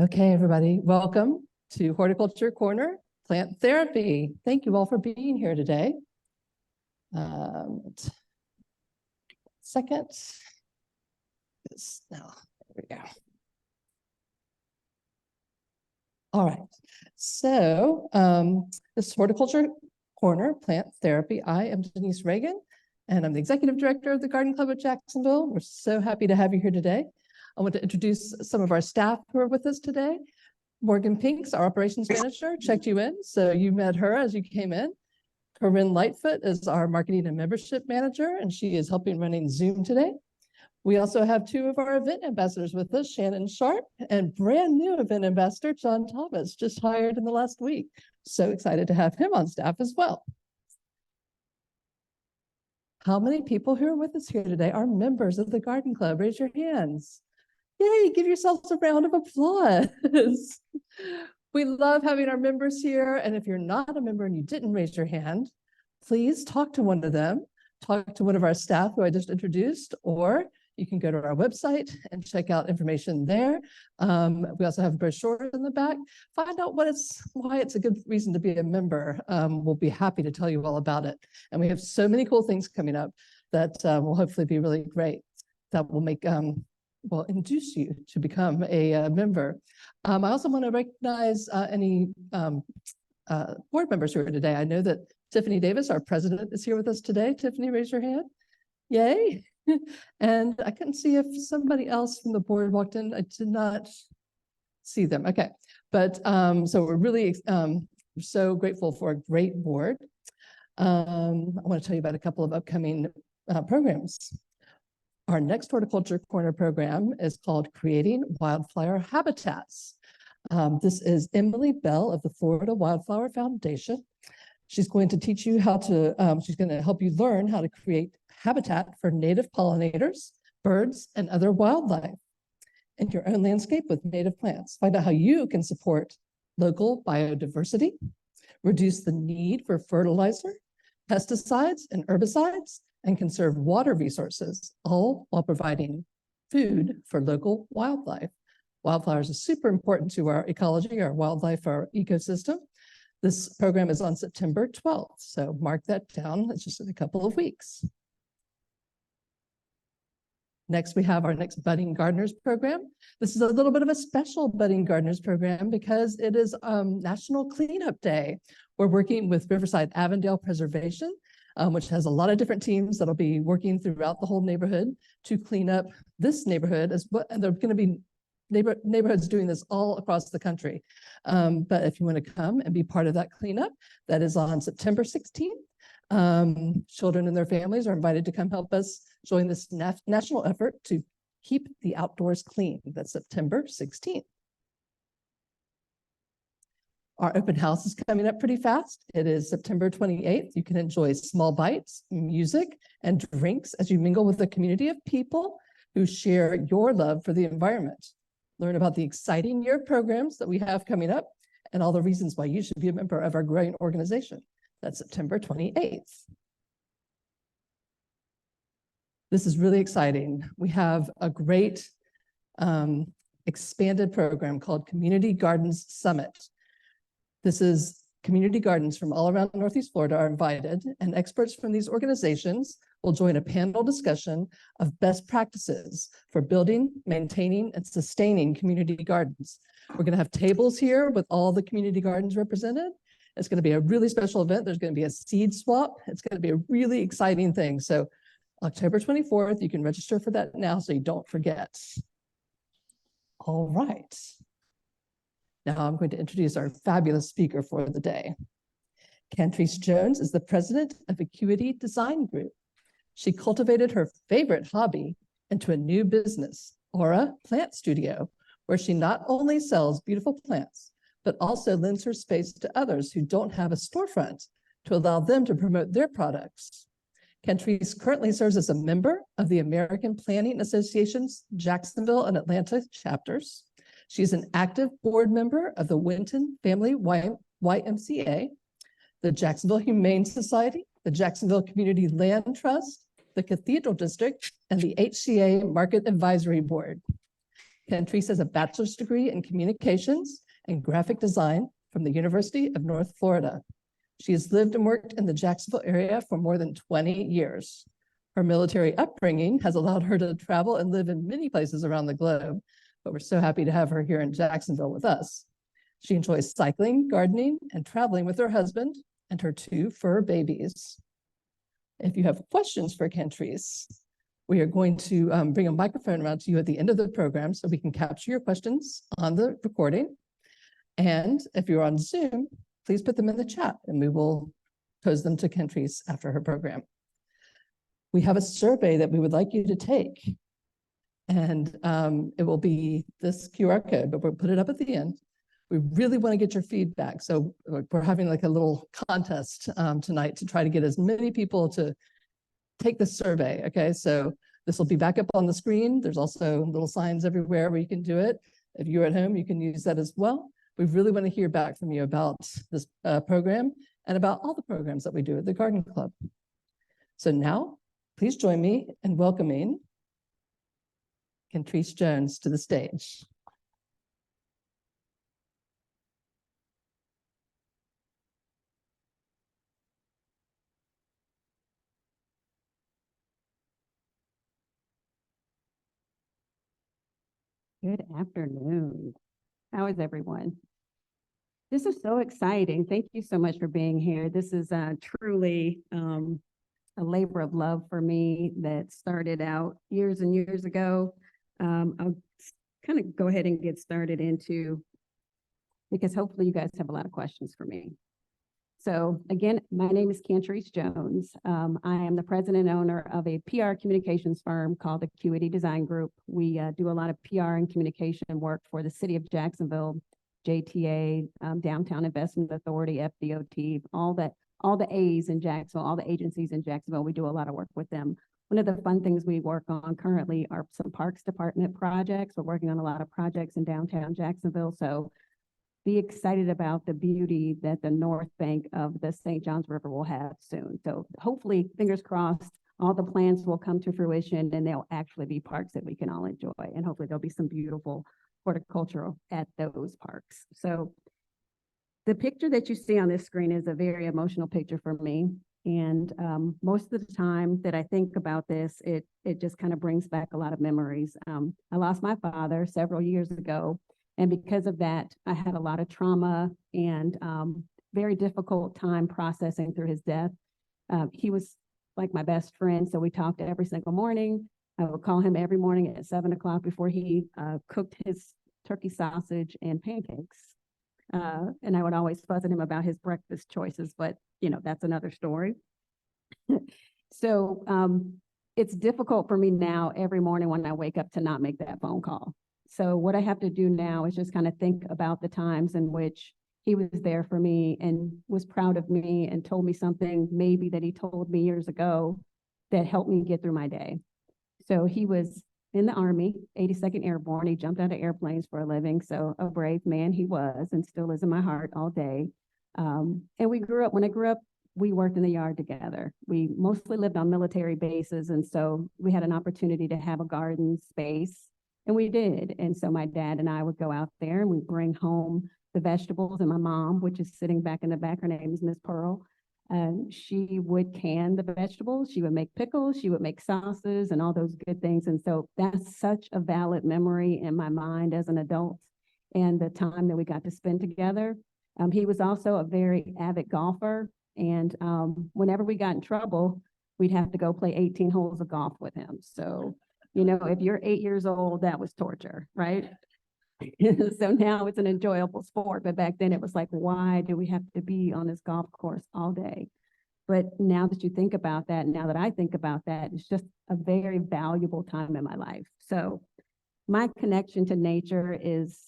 Okay, everybody, welcome to Horticulture Corner Plant Therapy. Thank you all for being here today. Second, now, there we go. All right, so this is Horticulture Corner Plant Therapy. I am Denise Reagan, and I'm the Executive Director of the Garden Club of Jacksonville. We're so happy to have you here today. I want to introduce some of our staff who are with us today. Morgan Pinks, our operations manager, checked you in, so you met her as you came in. Corinne Lightfoot is our marketing and membership manager, and she is helping running Zoom today. We also have two of our event ambassadors with us, Shannon Sharp and brand new event ambassador, John Thomas, just hired in the last week. So excited to have him on staff as well. How many people who are with us here today are members of the Garden Club? Raise your hands. Yay, give yourselves a round of applause. We love having our members here. And if you're not a member and you didn't raise your hand, please talk to one of them, talk to one of our staff who I just introduced, or you can go to our website and check out information there. We also have brochures in the back. Find out why it's a good reason to be a member. We'll be happy to tell you all about it. And we have so many cool things coming up that will hopefully be really great, that will make will induce you to become a member. I also want to recognize any board members who are today. I know that Tiffany Davis, our president, is here with us today. Tiffany, raise your hand. Yay. And I couldn't see if somebody else from the board walked in. I did not see them. Okay. But so we're really so grateful for a great board. I want to tell you about a couple of upcoming programs. Our next Horticulture Corner program is called Creating Wildflower Habitats. This is Emily Bell of the Florida Wildflower Foundation. She's going to teach you how to, she's going to help you learn how to create habitat for native pollinators, birds, and other wildlife in your own landscape with native plants. Find out how you can support local biodiversity, reduce the need for fertilizer, pesticides, and herbicides, and conserve water resources, all while providing food for local wildlife. Wildflowers are super important to our ecology, our wildlife, our ecosystem. This program is on September 12th, so mark that down. It's just in a couple of weeks. Next, we have our next Budding Gardeners program. This is a little bit of a special Budding Gardeners program because it is National Cleanup Day. We're working with Riverside Avondale Preservation, which has a lot of different teams that'll be working throughout the whole neighborhood to clean up this neighborhood, as well. And there are going to be neighborhoods doing this all across the country. But if you want to come and be part of that cleanup, that is on September 16th. Children and their families are invited to come help us join this national effort to keep the outdoors clean. That's September 16th. Our open house is coming up pretty fast. It is September 28th. You can enjoy small bites, music, and drinks as you mingle with a community of people who share your love for the environment. Learn about the exciting year programs that we have coming up and all the reasons why you should be a member of our growing organization. That's September 28th. This is really exciting. We have a great expanded program called Community Gardens Summit. This is community gardens from all around Northeast Florida are invited, and experts from these organizations will join a panel discussion of best practices for building, maintaining, and sustaining community gardens. We're going to have tables here with all the community gardens represented. It's going to be a really special event. There's going to be a seed swap. It's going to be a really exciting thing. So October 24th, you can register for that now so you don't forget. All right. Now I'm going to introduce our fabulous speaker for the day. Cantrece Jones is the president of Acuity Design Group. She cultivated her favorite hobby into a new business, Aura Plant Studio, where she not only sells beautiful plants, but also lends her space to others who don't have a storefront to allow them to promote their products. Cantrece currently serves as a member of the American Planning Association's Jacksonville and Atlanta chapters. She's an active board member of the Winton Family YMCA, the Jacksonville Humane Society, the Jacksonville Community Land Trust, the Cathedral District, and the HCA Market Advisory Board. Cantrece has a bachelor's degree in communications and graphic design from the University of North Florida. She has lived and worked in the Jacksonville area for more than 20 years. Her military upbringing has allowed her to travel and live in many places around the globe, but we're so happy to have her here in Jacksonville with us. She enjoys cycling, gardening, and traveling with her husband and her 2 fur babies. If you have questions for Cantrece, we are going to bring a microphone around to you at the end of the program so we can capture your questions on the recording. And if you're on Zoom, please put them in the chat and we will pose them to Cantrece after her program. We have a survey that we would like you to take. And it will be this QR code, but we'll put it up at the end. We really want to get your feedback. So we're having like a little contest tonight to try to get as many people to take the survey. Okay, so this will be back up on the screen. There's also little signs everywhere where you can do it. If you're at home, you can use that as well. We really want to hear back from you about this program and about all the programs that we do at the Garden Club. So now, please join me in welcoming Cantrece Jones to the stage. Good afternoon. How is everyone? This is so exciting. Thank you so much for being here. This is truly a labor of love for me that started out years and years ago. I'll kind of go ahead and get started into, because hopefully you guys have a lot of questions for me. So again, my name is Cantrece Jones. I am the president and owner of a PR communications firm called Acuity Design Group. We do a lot of PR and communication work for the city of Jacksonville, JTA, Downtown Investment Authority, FDOT, all the A's in Jacksonville, all the agencies in Jacksonville. We do a lot of work with them. One of the fun things we work on currently are some Parks Department projects. We're working on a lot of projects in downtown Jacksonville. So be excited about the beauty that the north bank of the St. Johns River will have soon. So hopefully, fingers crossed, all the plans will come to fruition and they'll actually be parks that we can all enjoy. And hopefully there'll be some beautiful horticulture at those parks. So the picture that you see on this screen is a very emotional picture for me. And most of the time that I think about this, it just kind of brings back a lot of memories. I lost my father several years ago. And because of that, I had a lot of trauma and very difficult time processing through his death. He was like my best friend, so we talked every single morning. I would call him every morning at 7 o'clock before he cooked his turkey sausage and pancakes. And I would always fuss at him about his breakfast choices, but you know, that's another story. So it's difficult for me now every morning when I wake up to not make that phone call. So what I have to do now is just kind of think about the times in which he was there for me and was proud of me and told me something maybe that he told me years ago that helped me get through my day. So he was in the Army, 82nd Airborne. He jumped out of airplanes for a living. So a brave man he was and still is in my heart all day. And when I grew up, we worked in the yard together. We mostly lived on military bases. And so we had an opportunity to have a garden space. And we did. And so my dad and I would go out there and we'd bring home the vegetables. And my mom, which is sitting back in the back, her name is Miss Pearl. She would can the vegetables. She would make pickles. She would make sauces and all those good things. And so that's such a valid memory in my mind as an adult and the time that we got to spend together. He was also a very avid golfer. And whenever we got in trouble, we'd have to go play 18 holes of golf with him. So you know, if you're 8 years old, that was torture, right? So now it's an enjoyable sport. But back then it was like, why do we have to be on this golf course all day? But now that you think about that, now that I think about that, it's just a very valuable time in my life. So my connection to nature is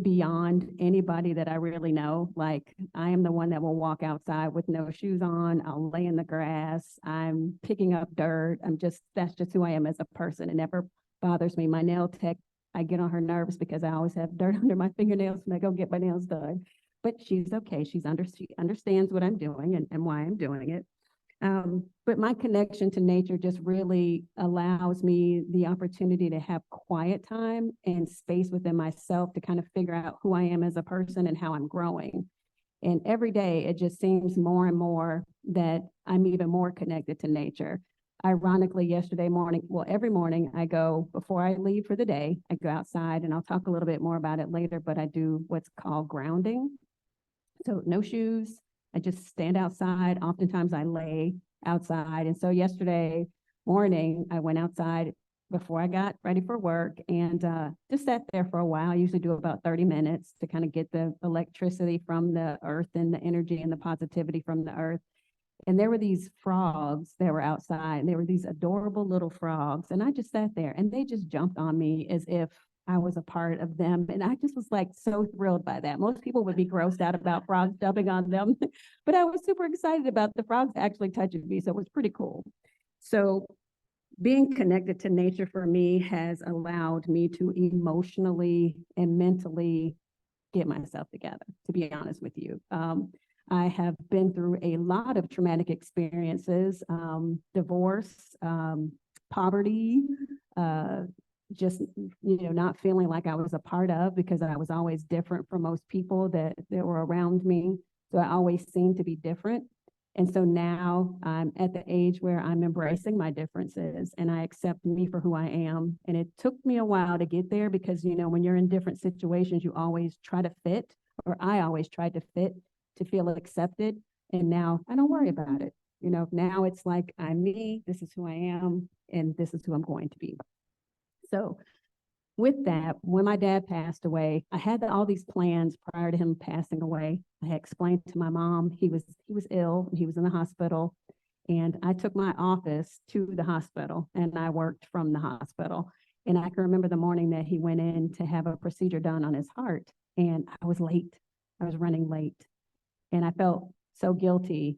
beyond anybody that I really know. Like I am the one that will walk outside with no shoes on. I'll lay in the grass. I'm picking up dirt. That's just who I am as a person. It never bothers me. My nail tech, I get on her nerves because I always have dirt under my fingernails when I go get my nails done. But she's okay. She understands what I'm doing and why I'm doing it. But my connection to nature just really allows me the opportunity to have quiet time and space within myself to kind of figure out who I am as a person and how I'm growing. And every day it just seems more and more that I'm even more connected to nature. Ironically, yesterday morning, well, every morning I go, before I leave for the day, I go outside, and I'll talk a little bit more about it later, but I do what's called grounding. So no shoes, I just stand outside. Oftentimes I lay outside. And so yesterday morning, I went outside before I got ready for work and just sat there for a while. I usually do about 30 minutes to kind of get the electricity from the earth and the energy and the positivity from the earth. And there were these frogs that were outside, and there were these adorable little frogs. And I just sat there and they just jumped on me as if I was a part of them. And I just was like so thrilled by that. Most people would be grossed out about frogs jumping on them, but I was super excited about the frogs actually touching me. So it was pretty cool. So being connected to nature for me has allowed me to emotionally and mentally get myself together, to be honest with you. I have been through a lot of traumatic experiences, divorce, poverty, just, not feeling like I was a part of, because I was always different from most people that were around me. So I always seemed to be different. And so now I'm at the age where I'm embracing my differences and I accept me for who I am. And it took me a while to get there because, when you're in different situations, you always try to fit, or I always tried to fit to feel accepted. And now I don't worry about it. Now it's like, I'm me, this is who I am, and this is who I'm going to be. So with that, when my dad passed away, I had all these plans prior to him passing away. I had explained to my mom he was ill and he was in the hospital. And I took my office to the hospital and I worked from the hospital. And I can remember the morning that he went in to have a procedure done on his heart. And I was late. I was running late. And I felt so guilty.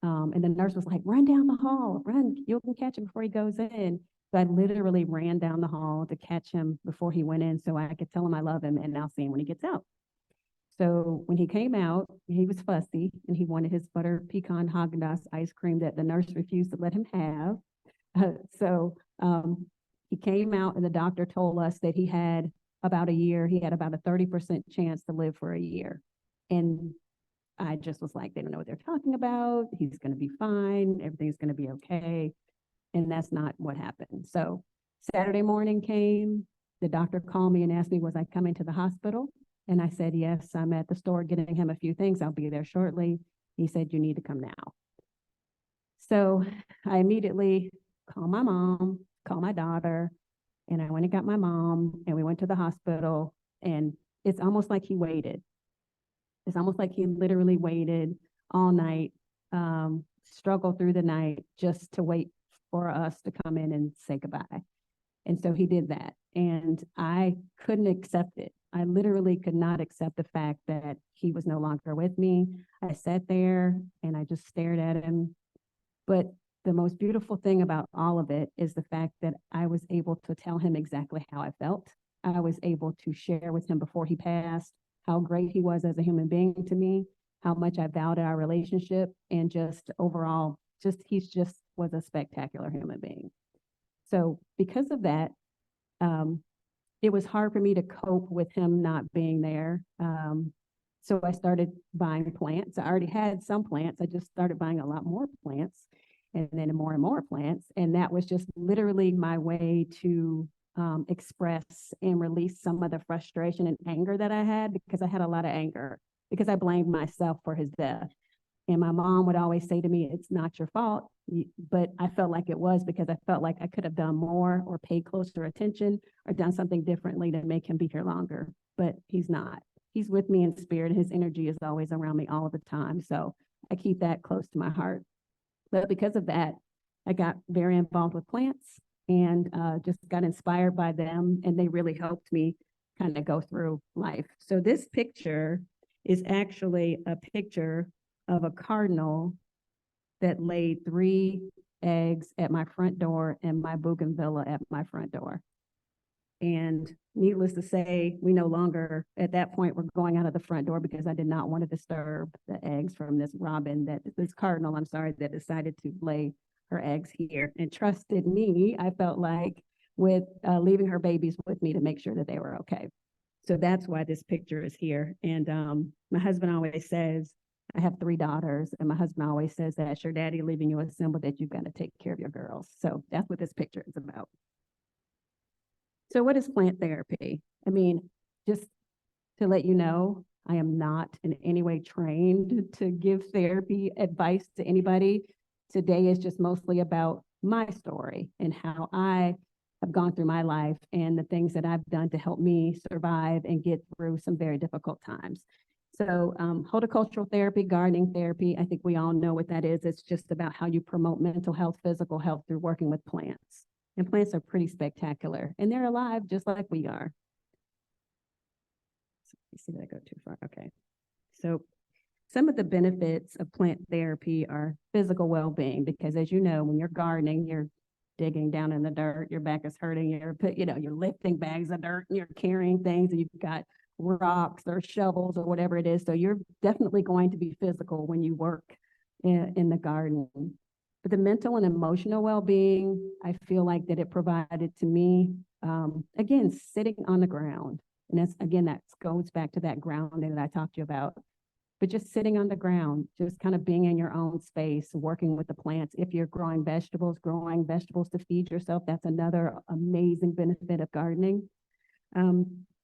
And the nurse was like, run down the hall, run, you can catch him before he goes in. So I literally ran down the hall to catch him before he went in so I could tell him I love him and I'll see him when he gets out. So when he came out, he was fussy and he wanted his butter pecan Haagen-Dazs ice cream that the nurse refused to let him have. He came out and the doctor told us that he had about a year. He had about a 30% chance to live for a year. And I just was like, they don't know what they're talking about. He's going to be fine. Everything's going to be okay. And that's not what happened. So Saturday morning came, the doctor called me and asked me, was I coming to the hospital? And I said, yes, I'm at the store getting him a few things. I'll be there shortly. He said, you need to come now. So I immediately called my mom, called my daughter, and I went and got my mom and we went to the hospital. And it's almost like he waited. It's almost like he literally waited all night, struggled through the night just to wait for us to come in and say goodbye. And so he did that. And I couldn't accept it. I literally could not accept the fact that he was no longer with me. I sat there and I just stared at him. But the most beautiful thing about all of it is the fact that I was able to tell him exactly how I felt. I was able to share with him before he passed how great he was as a human being to me, how much I valued our relationship, and just overall, he's just was a spectacular human being. So because of that, it was hard for me to cope with him not being there. So I started buying plants. I already had some plants. I just started buying a lot more plants and then more and more plants. And that was just literally my way to express and release some of the frustration and anger that I had, because I had a lot of anger because I blamed myself for his death. And my mom would always say to me, it's not your fault. But I felt like it was, because I felt like I could have done more or paid closer attention or done something differently to make him be here longer. But he's not. He's with me in spirit. His energy is always around me all of the time. So I keep that close to my heart. But because of that, I got very involved with plants and just got inspired by them. And they really helped me kind of go through life. So this picture is actually a picture of a cardinal that laid 3 eggs at my front door and my bougainvillea at my front door. And needless to say, we no longer, at that point, we're going out of the front door because I did not want to disturb the eggs from this cardinal, I'm sorry, that decided to lay her eggs here and trusted me, I felt like, with leaving her babies with me to make sure that they were okay. So that's why this picture is here. And my husband always says, I have 3 daughters, and my husband always says that your daddy leaving you a symbol that you've got to take care of your girls. So that's what this picture is about. So what is plant therapy? I mean, just to let you know, I am not in any way trained to give therapy advice to anybody. Today is just mostly about my story and how I have gone through my life and the things that I've done to help me survive and get through some very difficult times. So horticultural therapy, gardening therapy, I think we all know what that is. It's just about how you promote mental health, physical health through working with plants. And plants are pretty spectacular, and they're alive just like we are. You see that I go too far? Okay. So some of the benefits of plant therapy are physical well-being, because as you know, when you're gardening, you're digging down in the dirt, your back is hurting, you're lifting bags of dirt and you're carrying things, and you've got rocks or shovels or whatever it is. So you're definitely going to be physical when you work in the garden. But the mental and emotional well-being, I feel like that it provided to me, again, sitting on the ground. And that's, again, that goes back to that grounding that I talked to you about. But just sitting on the ground, just kind of being in your own space, working with the plants. If you're growing vegetables to feed yourself, that's another amazing benefit of gardening.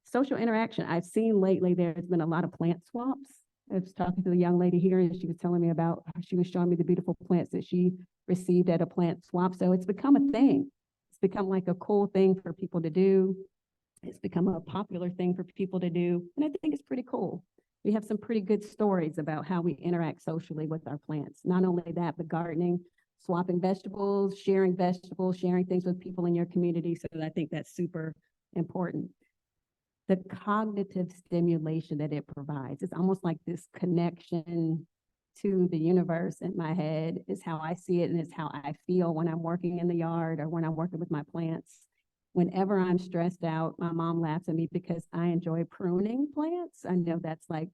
Social interaction. I've seen lately there's been a lot of plant swaps. I was talking to the young lady here, and she was telling me about how she was showing me the beautiful plants that she received at a plant swap. So it's become a thing. It's become like a cool thing for people to do. It's become a popular thing for people to do. And I think it's pretty cool. We have some pretty good stories about how we interact socially with our plants. Not only that, but gardening, swapping vegetables, sharing things with people in your community. So I think that's super important. The cognitive stimulation that it provides, it's almost like this connection to the universe in my head is how I see it, and it's how I feel when I'm working in the yard or when I'm working with my plants. Whenever I'm stressed out, my mom laughs at me because I enjoy pruning plants. I know that's like,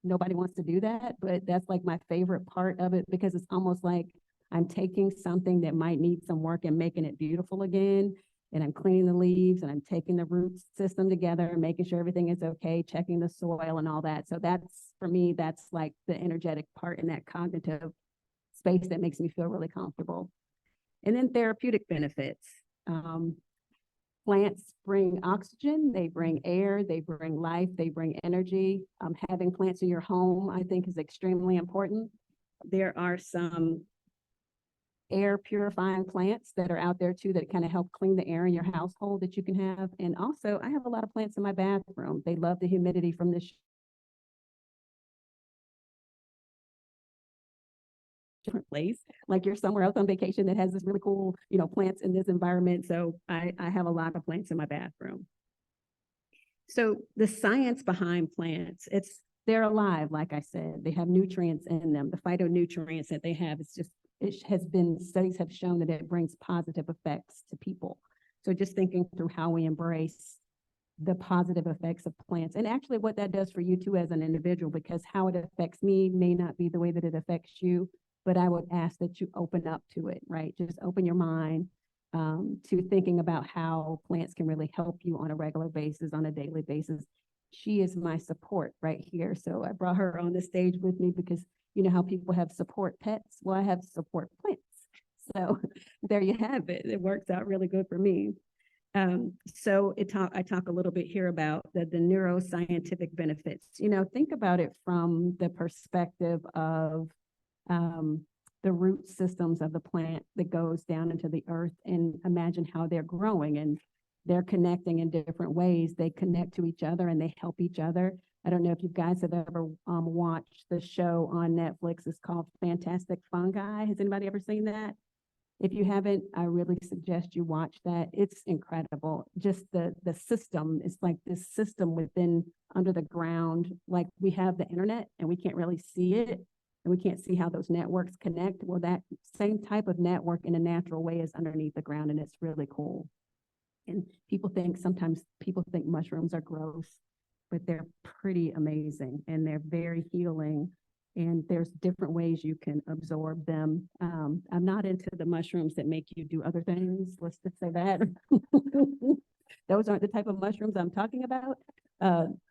nobody wants to do that, but that's like my favorite part of it, because it's almost like I'm taking something that might need some work and making it beautiful again. And I'm cleaning the leaves, and I'm taking the root system together and making sure everything is okay, checking the soil and all that. So that's, for me, that's like the energetic part in that cognitive space that makes me feel really comfortable. And then therapeutic benefits. Plants bring oxygen, they bring air, they bring life, they bring energy. Having plants in your home, I think, is extremely important. There are some air purifying plants that are out there too that kind of help clean the air in your household that you can have. And also, I have a lot of plants in my bathroom. They love the humidity from this different place, like you're somewhere else on vacation that has this really cool, plants in this environment. So I have a lot of plants in my bathroom. So the science behind plants, they're alive, like I said. They have nutrients in them. The phytonutrients that they have, studies have shown that it brings positive effects to people. So just thinking through how we embrace the positive effects of plants, and actually what that does for you too as an individual, because how it affects me may not be the way that it affects you, but I would ask that you open up to it, right? Just open your mind to thinking about how plants can really help you on a regular basis, on a daily basis. She is my support right here. So I brought her on the stage with me because you know how people have support pets? Well, I have support plants. So there you have it. It works out really good for me. So I talk a little bit here about the neuroscientific benefits. Think about it from the perspective of the root systems of the plant that goes down into the earth, and imagine how they're growing and they're connecting in different ways. They connect to each other and they help each other. I don't know if you guys have ever watched the show on Netflix. It's called Fantastic Fungi. Has anybody ever seen that? If you haven't, I really suggest you watch that. It's incredible. Just the system, it's like this system within under the ground. Like we have the internet and we can't really see it, and we can't see how those networks connect. Well, that same type of network in a natural way is underneath the ground, and it's really cool. And sometimes people think mushrooms are gross, but they're pretty amazing and they're very healing. And there's different ways you can absorb them. I'm not into the mushrooms that make you do other things. Let's just say that. Those aren't the type of mushrooms I'm talking about.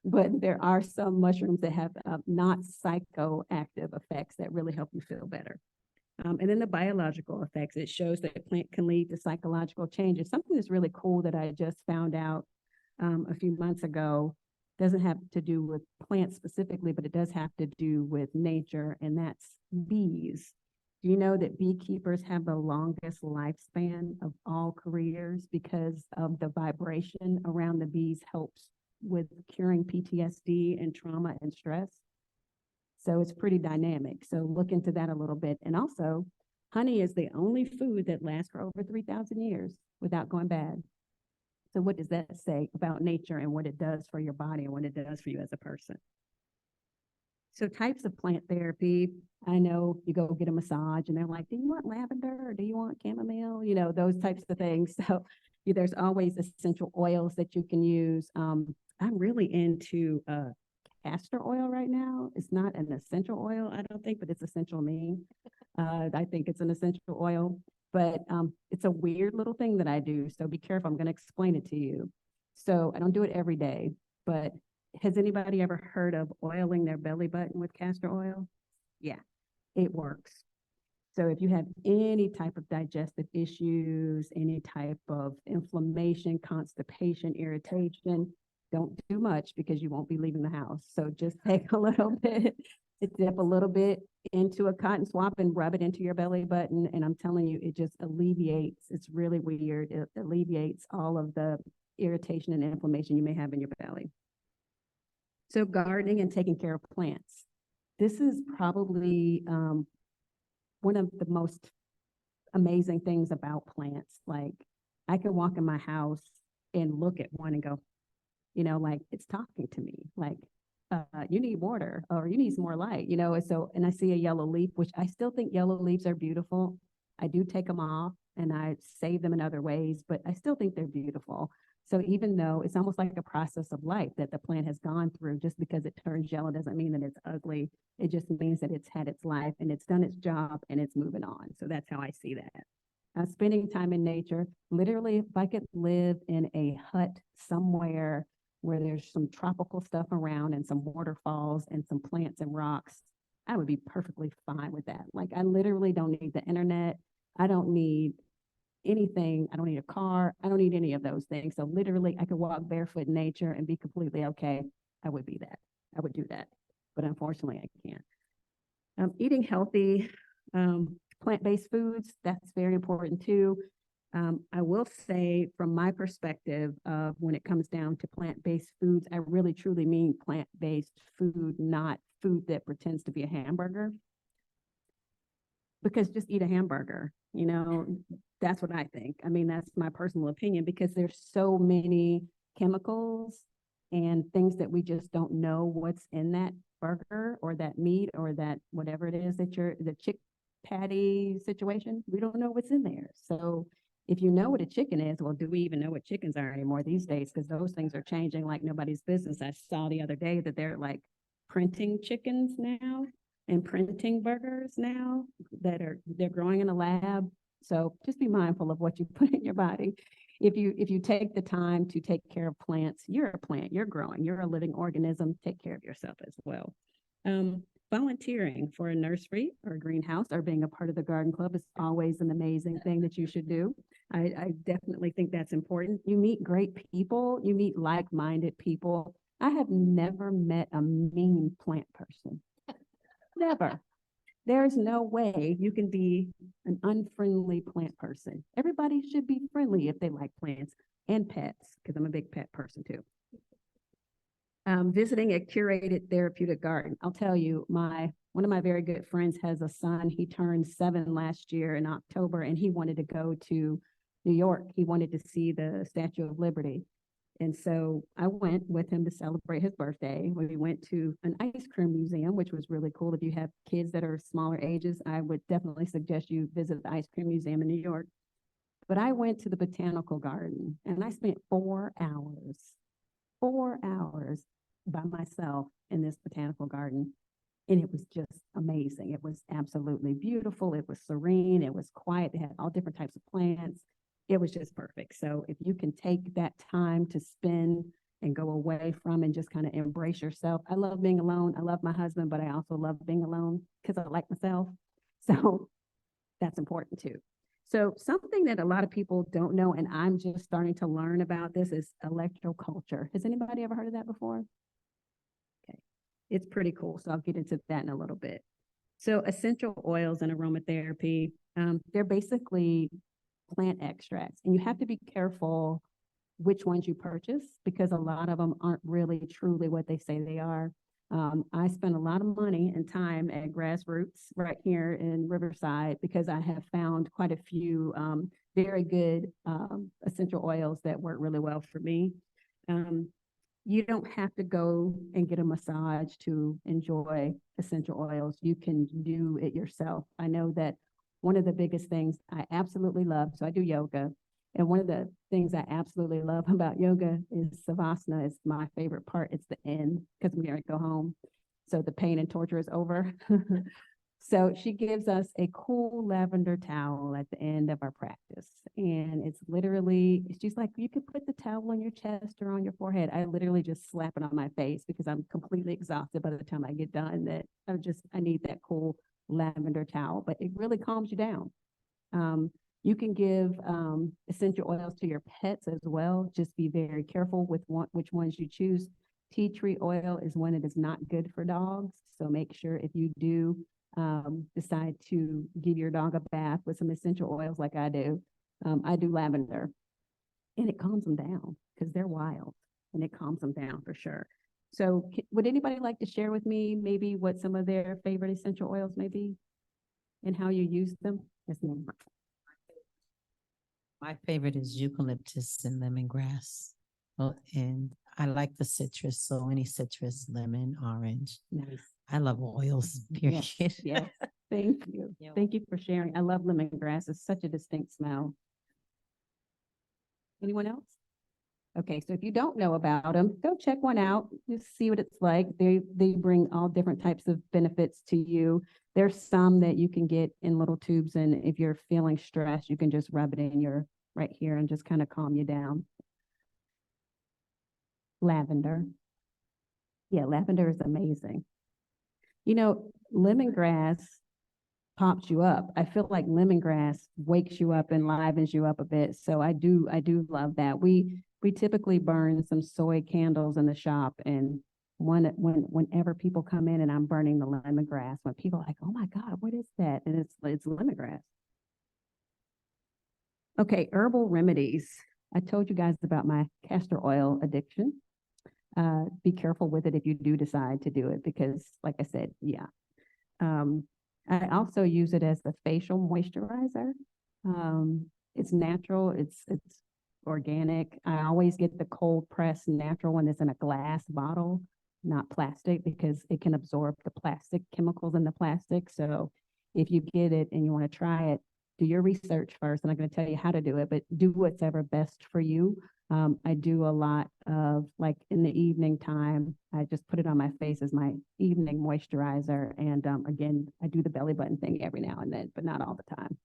But there are some mushrooms that have not psychoactive effects that really help you feel better. And then the biological effects, it shows that a plant can lead to psychological changes. Something that's really cool that I just found out a few months ago, doesn't have to do with plants specifically, but it does have to do with nature, and that's bees. Do you know that beekeepers have the longest lifespan of all careers because of the vibration around the bees helps with curing PTSD and trauma and stress? So it's pretty dynamic. So look into that a little bit. And also, honey is the only food that lasts for over 3,000 years without going bad. So what does that say about nature and what it does for your body and what it does for you as a person? So types of plant therapy, I know you go get a massage and they're like, do you want lavender or do you want chamomile? You know, those types of things. So there's always essential oils that you can use. I'm really into castor oil right now. It's not an essential oil, I don't think, but it's essential to me. I think it's an essential oil. But it's a weird little thing that I do. So be careful. I'm going to explain it to you. So I don't do it every day, but has anybody ever heard of oiling their belly button with castor oil? Yeah, it works. So if you have any type of digestive issues, any type of inflammation, constipation, irritation, don't do much because you won't be leaving the house. So just take a little bit, dip a little bit into a cotton swab and rub it into your belly button. And I'm telling you, it just alleviates, it's really weird. It alleviates all of the irritation and inflammation you may have in your belly. So gardening and taking care of plants. This is probably one of the most amazing things about plants. Like I can walk in my house and look at one and go, you know, like it's talking to me, like, you need water or you need some more light, you know. And so, and I see a yellow leaf, which I still think yellow leaves are beautiful. I do take them off and I save them in other ways, but I still think they're beautiful. So even though it's almost like a process of life that the plant has gone through, just because it turns yellow doesn't mean that it's ugly. It just means that it's had its life and it's done its job and it's moving on. So that's how I see that. Spending time in nature, literally, if I could live in a hut somewhere where there's some tropical stuff around and some waterfalls and some plants and rocks, I would be perfectly fine with that. Like I literally don't need the internet. I don't need anything. I don't need a car. I don't need any of those things. So literally I could walk barefoot in nature and be completely okay. I would be that. I would do that. But unfortunately I can't. Eating healthy, plant-based foods, that's very important too. I will say from my perspective, when it comes down to plant-based foods, I really truly mean plant-based food, not food that pretends to be a hamburger. Because just eat a hamburger, you know, that's what I think. I mean, that's my personal opinion because there's so many chemicals and things that we just don't know what's in that burger or that meat or that whatever it is that the chick patty situation, we don't know what's in there. So if you know what a chicken is, well, do we even know what chickens are anymore these days? Because those things are changing like nobody's business. I saw the other day that they're like printing chickens now and printing burgers now they're growing in a lab. So just be mindful of what you put in your body. If you take the time to take care of plants, you're a plant, you're growing, you're a living organism, take care of yourself as well. Volunteering for a nursery or a greenhouse or being a part of the garden club is always an amazing thing that you should do. I definitely think that's important. You meet great people, you meet like-minded people. I have never met a mean plant person. Never. There's no way you can be an unfriendly plant person. Everybody should be friendly if they like plants and pets, because I'm a big pet person too. Visiting a curated therapeutic garden. I'll tell you, one of my very good friends has a son. He turned 7 last year in October, and he wanted to go to New York. He wanted to see the Statue of Liberty. And so I went with him to celebrate his birthday. We went to an ice cream museum, which was really cool. If you have kids that are smaller ages, I would definitely suggest you visit the ice cream museum in New York. But I went to the botanical garden and I spent 4 hours by myself in this botanical garden. And it was just amazing. It was absolutely beautiful. It was serene. It was quiet. They had all different types of plants. It was just perfect. So if you can take that time to spend and go away from and just kind of embrace yourself. I love being alone. I love my husband, but I also love being alone because I like myself. So that's important too. So something that a lot of people don't know, and I'm just starting to learn about this, is electroculture. Has anybody ever heard of that before? Okay, it's pretty cool. So I'll get into that in a little bit. So essential oils and aromatherapy, they're basically plant extracts, and you have to be careful which ones you purchase because a lot of them aren't really truly what they say they are. I spend a lot of money and time at Grassroots right here in Riverside because I have found quite a few very good essential oils that work really well for me. You don't have to go and get a massage to enjoy essential oils. You can do it yourself. I know that one of the biggest things I absolutely love, so I do yoga, and one of the things I absolutely love about yoga is Savasana is my favorite part. It's the end because I'm going to go home. So the pain and torture is over. So she gives us a cool lavender towel at the end of our practice. And it's literally, she's like, you could put the towel on your chest or on your forehead. I literally just slap it on my face because I'm completely exhausted by the time I get done that I need that cool lavender towel, but it really calms you down. You can give essential oils to your pets as well. Just be very careful with which ones you choose. Tea tree oil is one that is not good for dogs. So make sure if you do decide to give your dog a bath with some essential oils like I do lavender. And it calms them down because they're wild and it calms them down for sure. So would anybody like to share with me maybe what some of their favorite essential oils may be and how you use them? Yes, ma'am. My favorite is eucalyptus and lemongrass. Oh, and I like the citrus, so any citrus, lemon, orange. Nice. I love oils, period. Yes, yes. Thank you. You're Thank you for sharing. I love lemongrass. It's such a distinct smell. Anyone else? Okay, so if you don't know about them, go check one out. Just see what it's like. They bring all different types of benefits to you. There's some that you can get in little tubes, and if you're feeling stressed, you can just rub it in your right here and just kind of calm you down. Lavender. Yeah, lavender is amazing. You know, lemongrass pops you up. I feel like lemongrass wakes you up and livens you up a bit. So I do love that. We typically burn some soy candles in the shop, and whenever people come in and I'm burning the lemongrass, when people are like, oh my God, what is that? And it's lemongrass. Okay, herbal remedies. I told you guys about my castor oil addiction. Be careful with it if you do decide to do it, because like I said, yeah. I also use it as a facial moisturizer. It's natural, it's organic. I always get the cold pressed natural one that's in a glass bottle, not plastic, because it can absorb the plastic chemicals in the plastic. So if you get it and you want to try it, do your research first. I'm not going to tell you how to do it, but do what's ever best for you. I do a lot of, like, in the evening time, I just put it on my face as my evening moisturizer. And again, I do the belly button thing every now and then, but not all the time.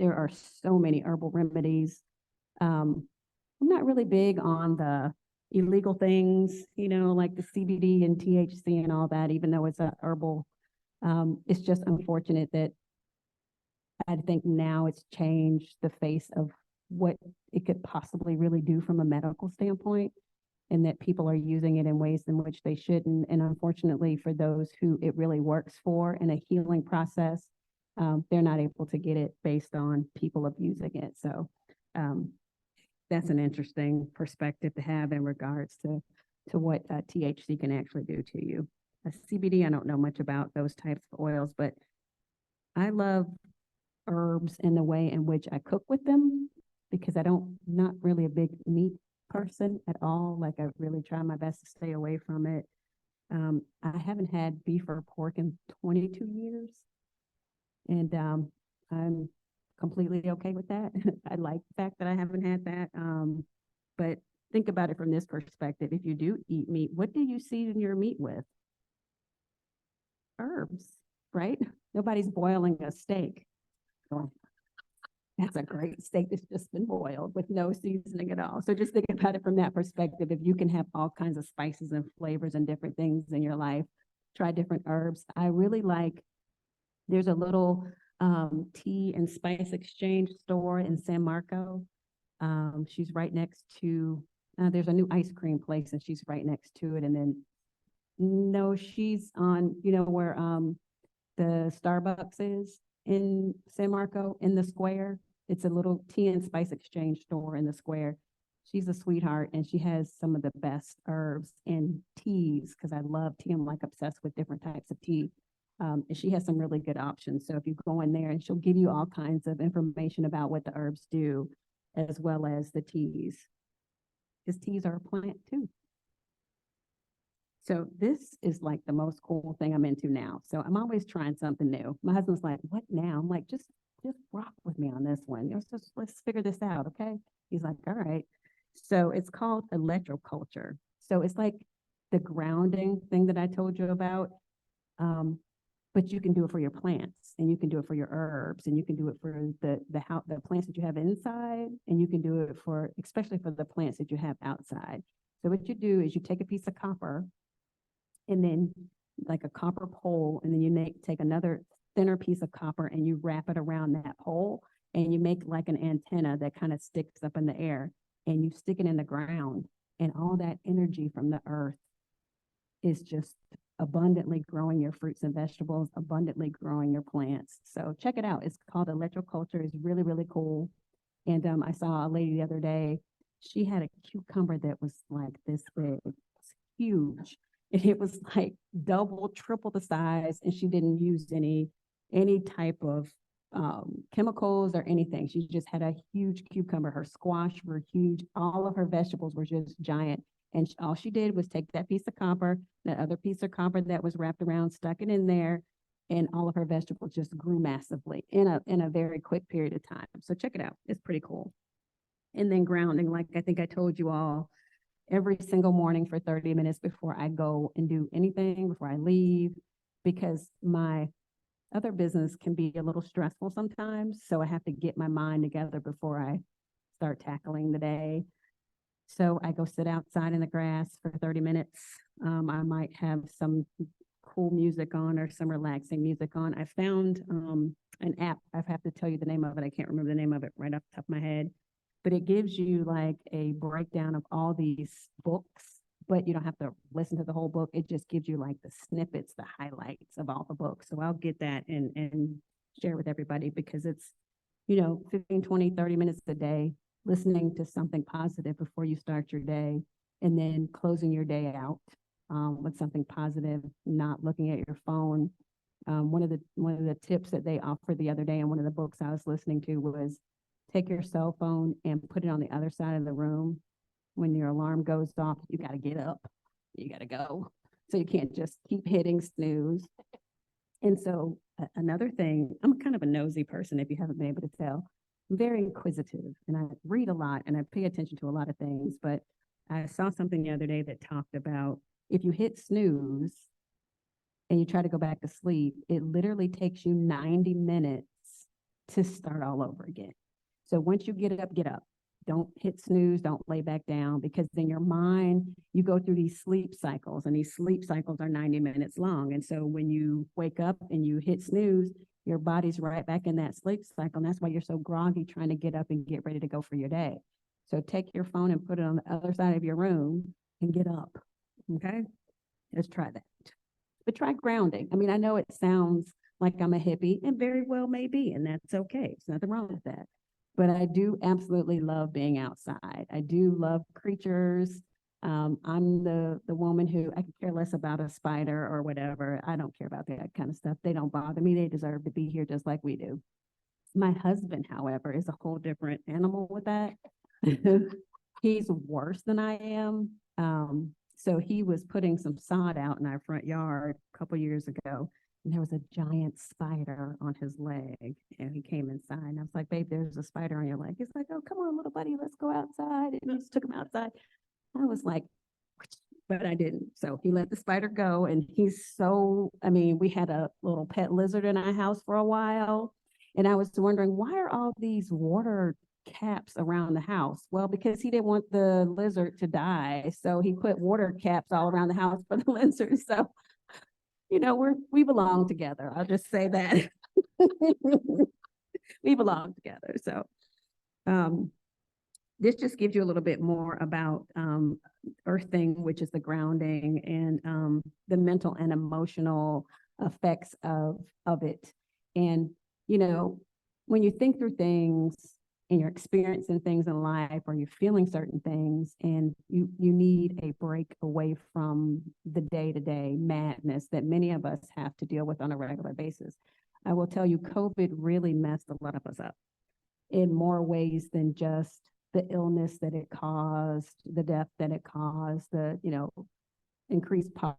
There are so many herbal remedies. I'm not really big on the illegal things, you know, like the CBD and THC and all that, even though it's a herbal. It's just unfortunate that I think now it's changed the face of what it could possibly really do from a medical standpoint, and that people are using it in ways in which they shouldn't. And unfortunately, for those who it really works for in a healing process, they're not able to get it based on people abusing it. So that's an interesting perspective to have in regards to what THC can actually do to you. CBD, I don't know much about those types of oils, but I love herbs in the way in which I cook with them, because not really a big meat person at all. Like, I really try my best to stay away from it. I haven't had beef or pork in 22 years. And I'm completely okay with that. I like the fact that I haven't had that. But think about it from this perspective. If you do eat meat, what do you season your meat with? Herbs, right? Nobody's boiling a steak. Going, that's a great steak that's just been boiled with no seasoning at all. So just think about it from that perspective. If you can have all kinds of spices and flavors and different things in your life, try different herbs. I really like, there's a little tea and spice exchange store in San Marco. She's right next to, there's a new ice cream place and she's right next to it. And then, no, she's on, you know, where the Starbucks is in San Marco in the square. It's a little tea and spice exchange store in the square. She's a sweetheart and she has some of the best herbs and teas because I love tea. I'm like obsessed with different types of tea. And she has some really good options. So if you go in there and she'll give you all kinds of information about what the herbs do, as well as the teas. Because teas are a plant too. So this is like the most cool thing I'm into now. So I'm always trying something new. My husband's like, what now? I'm like, just rock with me on this one. You know, so let's figure this out, okay? He's like, all right. So it's called electroculture. So it's like the grounding thing that I told you about. But you can do it for your plants and you can do it for your herbs and you can do it for the plants that you have inside, and you can do it for, especially for the plants that you have outside. So what you do is you take a piece of copper and then like a copper pole, and then you take another thinner piece of copper and you wrap it around that pole and you make like an antenna that kind of sticks up in the air and you stick it in the ground, and all that energy from the earth is just abundantly growing your fruits and vegetables, abundantly growing your plants. So check it out. It's called electroculture. It's really, really cool. And I saw a lady the other day. She had a cucumber that was like this big. It's huge. And it was like double, triple the size. And she didn't use any type of chemicals or anything. She just had a huge cucumber. Her squash were huge. All of her vegetables were just giant. And all she did was take that piece of copper, that other piece of copper that was wrapped around, stuck it in there, and all of her vegetables just grew massively in a very quick period of time. So check it out. It's pretty cool. And then grounding, like I think I told you all, every single morning for 30 minutes before I go and do anything, before I leave, because my other business can be a little stressful sometimes. So I have to get my mind together before I start tackling the day. So I go sit outside in the grass for 30 minutes. I might have some cool music on or some relaxing music on. I found an app. I have to tell you the name of it. I can't remember the name of it right off the top of my head, but it gives you like a breakdown of all these books, but you don't have to listen to the whole book. It just gives you like the snippets, the highlights of all the books. So I'll get that and share with everybody, because it's, 15, 20, 30 minutes a day, listening to something positive before you start your day, and then closing your day out with something positive, not looking at your phone. One of the tips that they offered the other day in one of the books I was listening to was take your cell phone and put it on the other side of the room. When your alarm goes off, you got to get up, you got to go. So you can't just keep hitting snooze. And so another thing, I'm kind of a nosy person, if you haven't been able to tell. I'm very inquisitive and I read a lot and I pay attention to a lot of things, but I saw something the other day that talked about if you hit snooze and you try to go back to sleep, it literally takes you 90 minutes to start all over again. So once you get up, get up. Don't hit snooze, don't lay back down, because then your mind, you go through these sleep cycles, and these sleep cycles are 90 minutes long. And so when you wake up and you hit snooze, your body's right back in that sleep cycle. And that's why you're so groggy trying to get up and get ready to go for your day. So take your phone and put it on the other side of your room and get up. Okay? Let's try that. But try grounding. I mean, I know it sounds like I'm a hippie, and very well may be, and that's okay. There's nothing wrong with that. But I do absolutely love being outside. I do love creatures. I'm the woman who, I could care less about a spider or whatever. I don't care about that kind of stuff. They don't bother me. They deserve to be here just like we do. My husband, however, is a whole different animal with that. He's worse than I am. So he was putting some sod out in our front yard a couple years ago, and there was a giant spider on his leg. And he came inside, and I was like, babe, there's a spider on your leg. He's like, oh, come on, little buddy, let's go outside. And he just took him outside. I was like, but I didn't. So he let the spider go. And he's so, I mean, we had a little pet lizard in our house for a while. And I was wondering, why are all these water caps around the house? Well, because he didn't want the lizard to die. So he put water caps all around the house for the lizard. So, you know, we belong together. I'll just say that. We belong together. So, this just gives you a little bit more about earthing, which is the grounding, and the mental and emotional effects of it. And, you know, when you think through things and you're experiencing things in life, or you're feeling certain things, and you need a break away from the day-to-day madness that many of us have to deal with on a regular basis. I will tell you, COVID really messed a lot of us up in more ways than just the illness that it caused, the death that it caused, the, you know, increased poverty,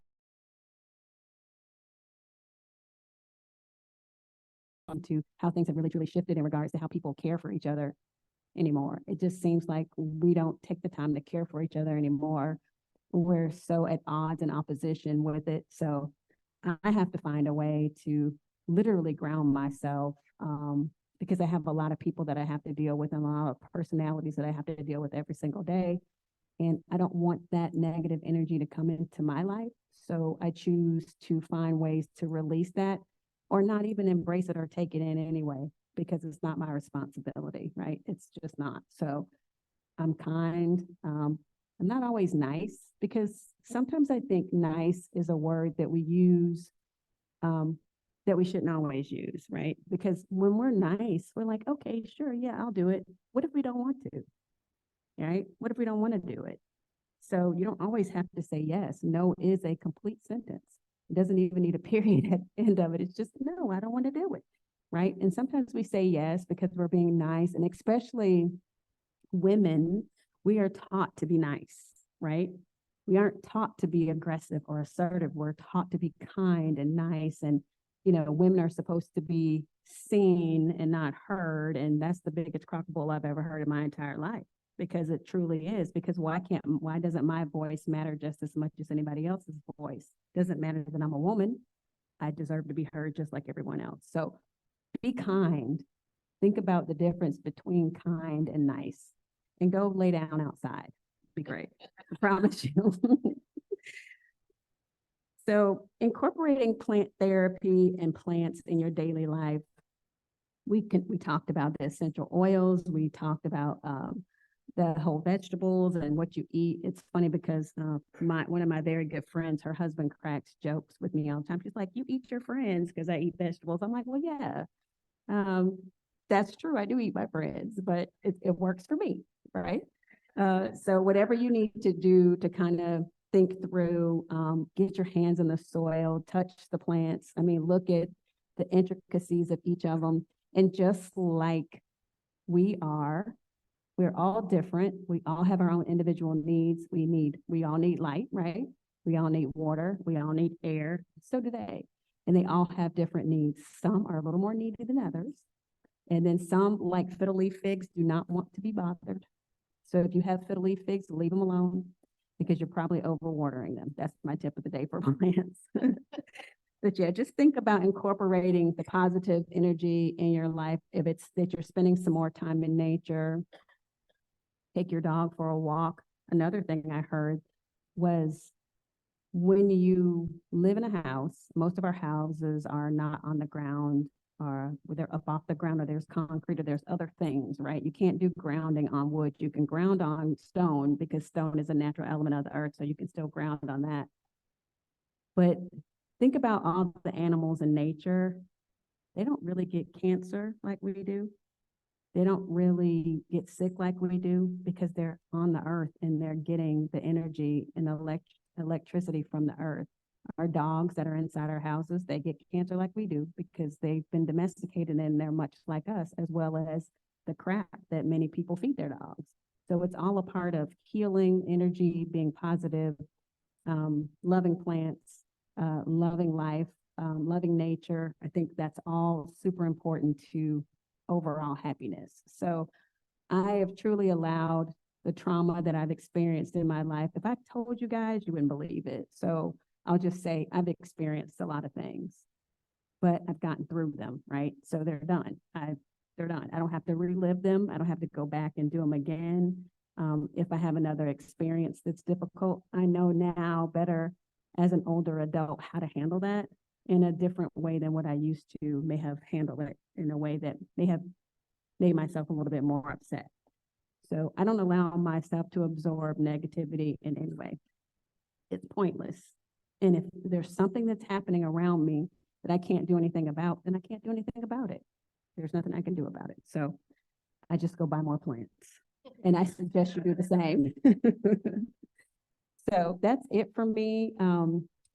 to how things have really truly shifted in regards to how people care for each other anymore. It just seems like we don't take the time to care for each other anymore. We're so at odds and opposition with it. So I have to find a way to literally ground myself, because I have a lot of people that I have to deal with, and a lot of personalities that I have to deal with every single day. And I don't want that negative energy to come into my life. So I choose to find ways to release that, or not even embrace it or take it in anyway, because it's not my responsibility, right? It's just not. So I'm kind. I'm not always nice, because sometimes I think nice is a word that we use that we shouldn't always use, right? Because when we're nice, we're like, okay, sure, yeah, I'll do it. What if we don't want to, right? What if we don't want to do it? So you don't always have to say yes. No is a complete sentence. It doesn't even need a period at the end of it. It's just, no, I don't want to do it, right? And sometimes we say yes because we're being nice, and especially women, we are taught to be nice, right? We aren't taught to be aggressive or assertive. We're taught to be kind and nice. And, you know, women are supposed to be seen and not heard. And that's the biggest crock of bull I've ever heard in my entire life, because it truly is. Because why doesn't my voice matter just as much as anybody else's voice? Doesn't matter that I'm a woman. I deserve to be heard just like everyone else. So be kind. Think about the difference between kind and nice, and go lay down outside. Be great. I promise you. So incorporating plant therapy and plants in your daily life. We talked about the essential oils. We talked about the whole vegetables and what you eat. It's funny because one of my very good friends, her husband cracks jokes with me all the time. She's like, you eat your friends, because I eat vegetables. I'm like, well, yeah, that's true. I do eat my friends, but it works for me, right? So whatever you need to do to kind of think through, get your hands in the soil, touch the plants. I mean, look at the intricacies of each of them. And just like we're all different. We all have our own individual needs. We all need light, right? We all need water. We all need air. So do they. And they all have different needs. Some are a little more needy than others. And then some, like fiddle leaf figs, do not want to be bothered. So if you have fiddle leaf figs, leave them alone, because you're probably overwatering them. That's my tip of the day for plants. But yeah, just think about incorporating the positive energy in your life. If it's that you're spending some more time in nature, take your dog for a walk. Another thing I heard was, when you live in a house, most of our houses are not on the ground, or they're up off the ground, or there's concrete, or there's other things, right? You can't do grounding on wood. You can ground on stone, because stone is a natural element of the earth, so you can still ground on that. But think about all the animals in nature. They don't really get cancer like we do. They don't really get sick like we do, because they're on the earth and they're getting the energy and electricity from the earth. Our dogs that are inside our houses, they get cancer like we do, because they've been domesticated and they're much like us, as well as the crap that many people feed their dogs. So it's all a part of healing energy, being positive, loving plants, loving life, loving nature. I think that's all super important to overall happiness. So I have truly allowed the trauma that I've experienced in my life. If I told you guys, you wouldn't believe it. So I'll just say I've experienced a lot of things, but I've gotten through them, right? So they're done. They're done. I don't have to relive them. I don't have to go back and do them again. If I have another experience that's difficult, I know now better as an older adult how to handle that in a different way than what I used to may have handled it, in a way that may have made myself a little bit more upset. So I don't allow myself to absorb negativity in any way. It's pointless. And if there's something that's happening around me that I can't do anything about, then I can't do anything about it. There's nothing I can do about it. So I just go buy more plants. And I suggest you do the same. So that's it for me.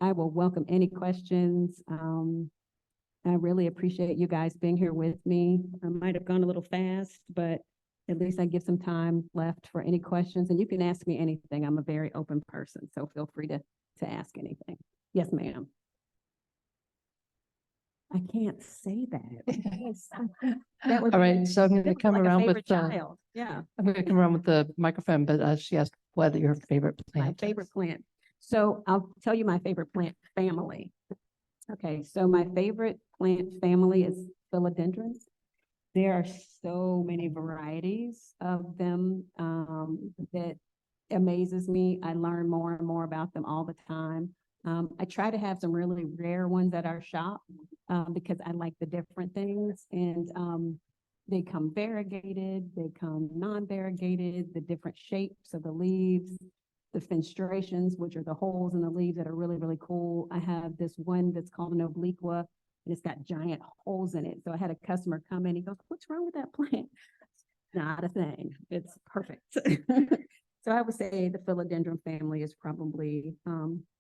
I will welcome any questions. I really appreciate you guys being here with me. I might have gone a little fast, but at least I give some time left for any questions. And you can ask me anything. I'm a very open person, so feel free to ask anything. Yes, ma'am. I can't say that. That would All right, be- so I'm going that to would be come like a around favorite with child. Yeah, I'm going to come around with the microphone, but she asked what your favorite my plant favorite is. plant. So I'll tell you my favorite plant family. Okay, so my favorite plant family is philodendrons. There are so many varieties of them that amazes me. I learn more and more about them all the time. I try to have some really rare ones at our shop because I like the different things. And they come variegated, they come non-variegated, the different shapes of the leaves, the fenestrations, which are the holes in the leaves that are really, really cool. I have this one that's called an obliqua, and it's got giant holes in it. So I had a customer come in, he goes, "What's wrong with that plant?" Not a thing. It's perfect. So I would say the philodendron family is probably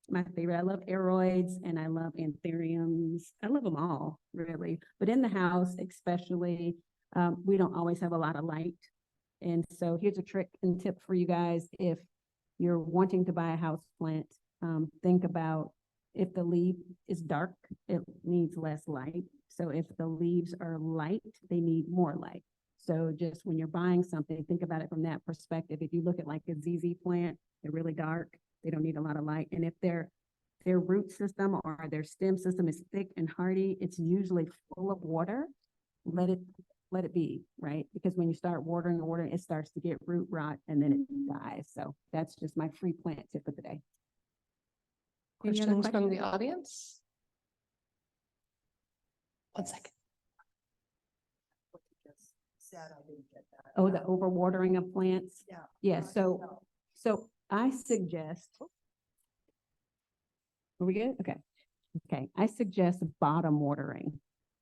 my favorite. I love aeroids and I love anthuriums. I love them all, really. But in the house, especially, we don't always have a lot of light. And so here's a trick and tip for you guys. If you're wanting to buy a house plant, think about if the leaf is dark, it needs less light. So if the leaves are light, they need more light. So just when you're buying something, think about it from that perspective. If you look at like a ZZ plant, they're really dark, they don't need a lot of light. And if their root system or their stem system is thick and hardy, it's usually full of water. Let it be, right? Because when you start watering, it starts to get root rot and then it dies. So that's just my free plant tip of the day. Any other Questions from the questions? audience? 1 second. Oh, the overwatering of plants? Yeah. Yeah, so I suggest. Are we good? Okay. Okay, I suggest bottom watering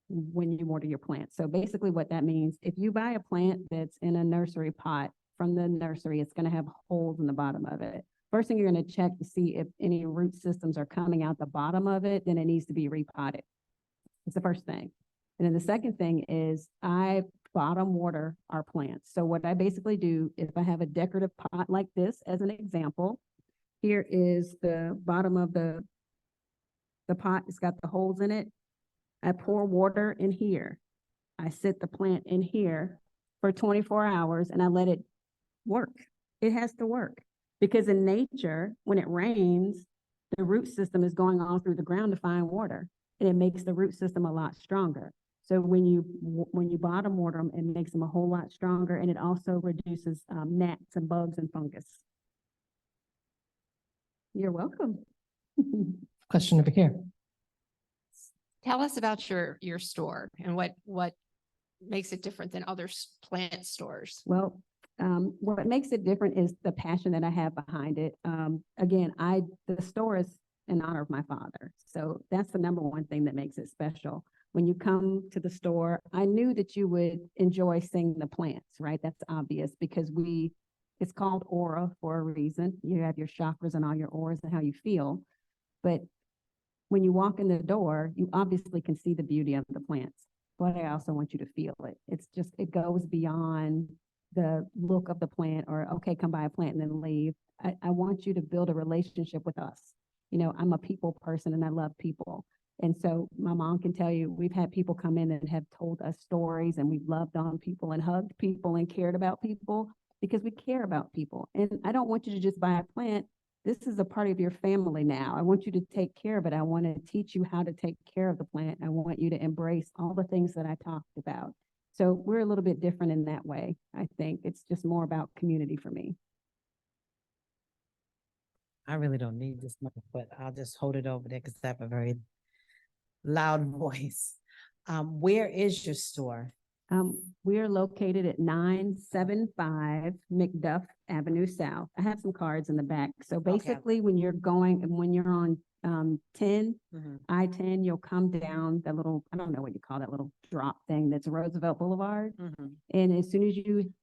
when you water your plants. So basically what that means, if you buy a plant that's in a nursery pot from the nursery, it's gonna have holes in the bottom of it. First thing you're gonna check to see if any root systems are coming out the bottom of it, then it needs to be repotted. It's the first thing. And then the second thing is I bottom water our plants. So what I basically do, if I have a decorative pot like this as an example, here is the bottom of the pot. It's got the holes in it. I pour water in here. I sit the plant in here for 24 hours and I let it work. It has to work because in nature, when it rains, the root system is going all through the ground to find water and it makes the root system a lot stronger. So when you bottom water them, it makes them a whole lot stronger and it also reduces gnats and bugs and fungus. You're welcome. Question over here. Tell us about your store and what makes it different than other plant stores. Well, what makes it different is the passion that I have behind it. Again, the store is in honor of my father. So that's the number one thing that makes it special. When you come to the store, I knew that you would enjoy seeing the plants, right? That's obvious because it's called aura for a reason. You have your chakras and all your auras and how you feel. But when you walk in the door, you obviously can see the beauty of the plants, but I also want you to feel it. It goes beyond the look of the plant or, okay, come buy a plant and then leave. I want you to build a relationship with us. You know, I'm a people person and I love people. And so my mom can tell you, we've had people come in and have told us stories, and we've loved on people and hugged people and cared about people because we care about people. And I don't want you to just buy a plant. This is a part of your family now. I want you to take care of it. I want to teach you how to take care of the plant. I want you to embrace all the things that I talked about. So we're a little bit different in that way. I think it's just more about community for me. I really don't need this mic, but I'll just hold it over there because I have a very loud voice. Where is your store? We are located at 975 McDuff Avenue South. I have some cards in the back. So basically, when you're on 10, I-10, you'll come down that little, I don't know what you call that little drop thing that's Roosevelt Boulevard. And as soon as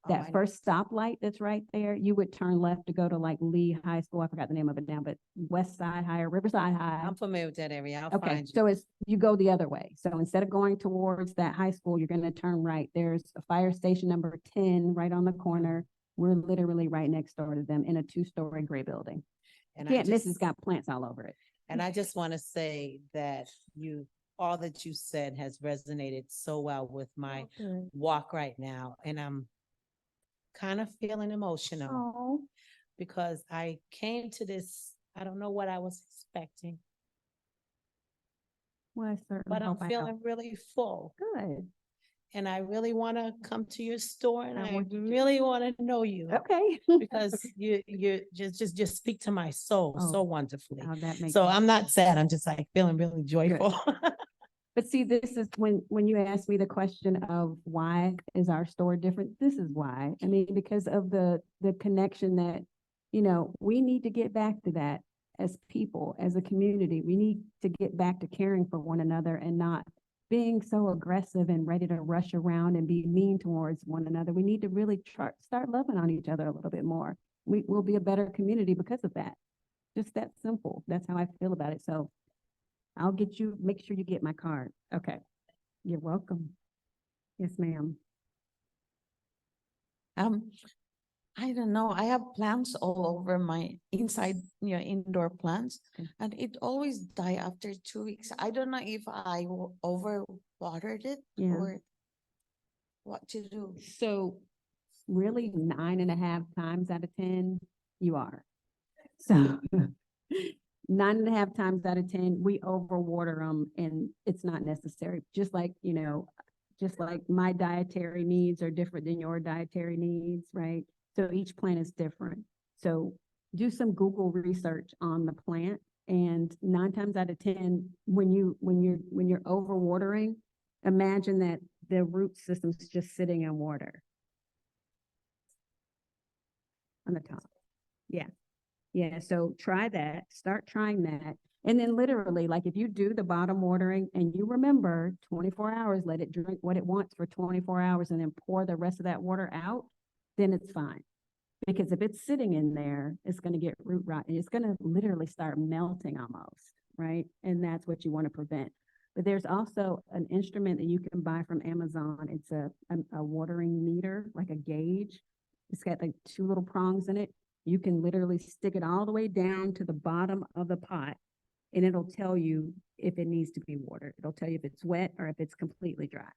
that first stoplight that's right there, you would turn left to go to like Lee High School. I forgot the name of it now, but West Side High or Riverside High. I'm familiar with that area. I'll Okay, find you. so you go the other way. So instead of going towards that high school, you're going to turn right. There's a fire station number 10 right on the corner. We're literally right next door to them in a 2-story gray building. And Can't miss, it's got plants all over it. And I just want to say that all that you said has resonated so well with my walk right now. And I'm kind of feeling emotional because I came to this, I don't know what I was expecting, Well, I certainly but I'm hope I feeling helped. really full. Good. And I really want to come to your store and I I want you to. really want to know you. Okay. Because you just speak to my soul so wonderfully. Oh, that makes So sense. I'm not sad. I'm just like feeling really joyful. But see, this is when you ask me the question of why is our store different, this is why. I mean, because of the connection that, we need to get back to that as people, as a community. We need to get back to caring for one another and not being so aggressive and ready to rush around and be mean towards one another. We need to really start loving on each other a little bit more. We'll be a better community because of that. Just that simple. That's how I feel about it. So I'll make sure you get my card. Okay. You're welcome. Yes, ma'am. I don't know. I have plants all over my indoor plants, and it always die after 2 weeks. I don't know if I over watered it or what to do. So really 9.5 times out of 10, you are. So 9.5 times out of 10, we overwater them and it's not necessary. Just like my dietary needs are different than your dietary needs, right? So each plant is different. So do some Google research on the plant, and 9 times out of 10, when you're overwatering, imagine that the root system's just sitting in water on the top. Yeah. Yeah. So try that. Start trying that. And then literally, like if you do the bottom watering and you remember 24 hours, let it drink what it wants for 24 hours and then pour the rest of that water out, then it's fine. Because if it's sitting in there, it's going to get root rot and it's going to literally start melting almost, right? And that's what you want to prevent. But there's also an instrument that you can buy from Amazon. It's a watering meter, like a gauge. It's got like 2 little prongs in it. You can literally stick it all the way down to the bottom of the pot, and it'll tell you if it needs to be watered. It'll tell you if it's wet or if it's completely dry.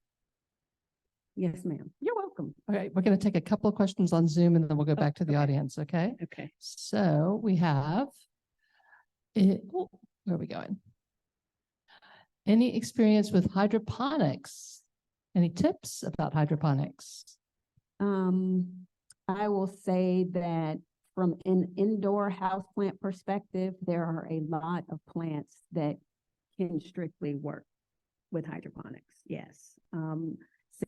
Yes, ma'am. You're welcome. Okay, we're going to take a couple of questions on Zoom and then we'll go back to the audience, okay? Okay. So we have, where are we going? Any experience with hydroponics? Any tips about hydroponics? I will say that from an indoor houseplant perspective, there are a lot of plants that can strictly work with hydroponics. Yes.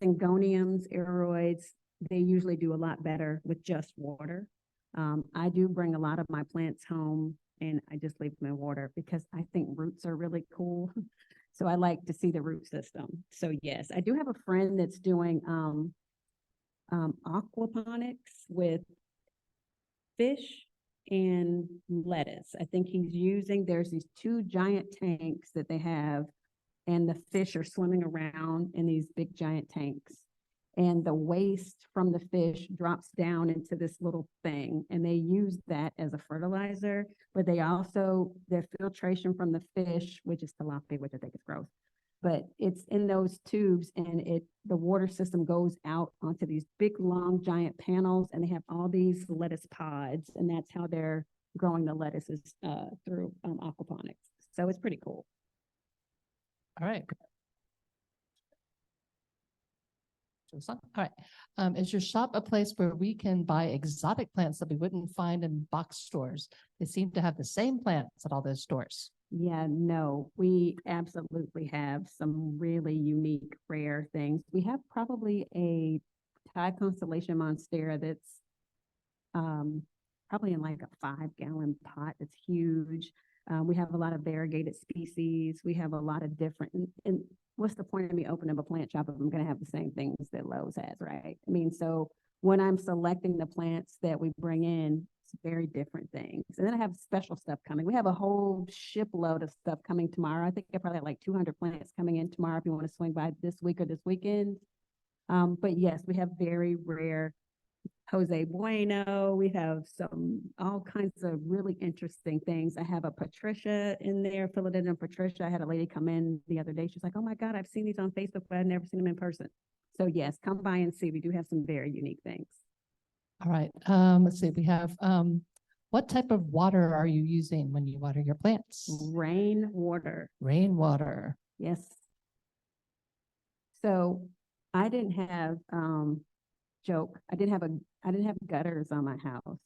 Syngoniums, aeroids, they usually do a lot better with just water. I do bring a lot of my plants home and I just leave them in water because I think roots are really cool. So I like to see the root system. So yes, I do have a friend that's doing aquaponics with fish and lettuce. I think there's these 2 giant tanks that they have, and the fish are swimming around in these big giant tanks. and the waste from the fish drops down into this little thing, and they use that as a fertilizer, but they also, their filtration from the fish, which is tilapia, which I think is gross, but it's in those tubes, and the water system goes out onto these big, long, giant panels, and they have all these lettuce pods, and that's how they're growing the lettuces through aquaponics. So it's pretty cool. All right. All right. Is your shop a place where we can buy exotic plants that we wouldn't find in box stores? They seem to have the same plants at all those stores. Yeah, no, we absolutely have some really unique, rare things. We have probably a Thai constellation monstera that's probably in like a 5-gallon pot. It's huge. We have a lot of variegated species. We have a lot of different, and what's the point of me opening up a plant shop if I'm going to have the same things that Lowe's has, right? I mean, so when I'm selecting the plants that we bring in, it's very different things. And then I have special stuff coming. We have a whole shipload of stuff coming tomorrow. I think I probably have like 200 plants coming in tomorrow if you want to swing by this week or this weekend. But yes, we have very rare Jose Bueno. We have all kinds of really interesting things. I have a Patricia in there, Philodendron Patricia. I had a lady come in the other day. She's like, oh my God, I've seen these on Facebook, but I've never seen them in person. So yes, come by and see. We do have some very unique things. All right. Let's see. We have, what type of water are you using when you water your plants? Rainwater. Rainwater. Yes. So I didn't have, I didn't have gutters on my house.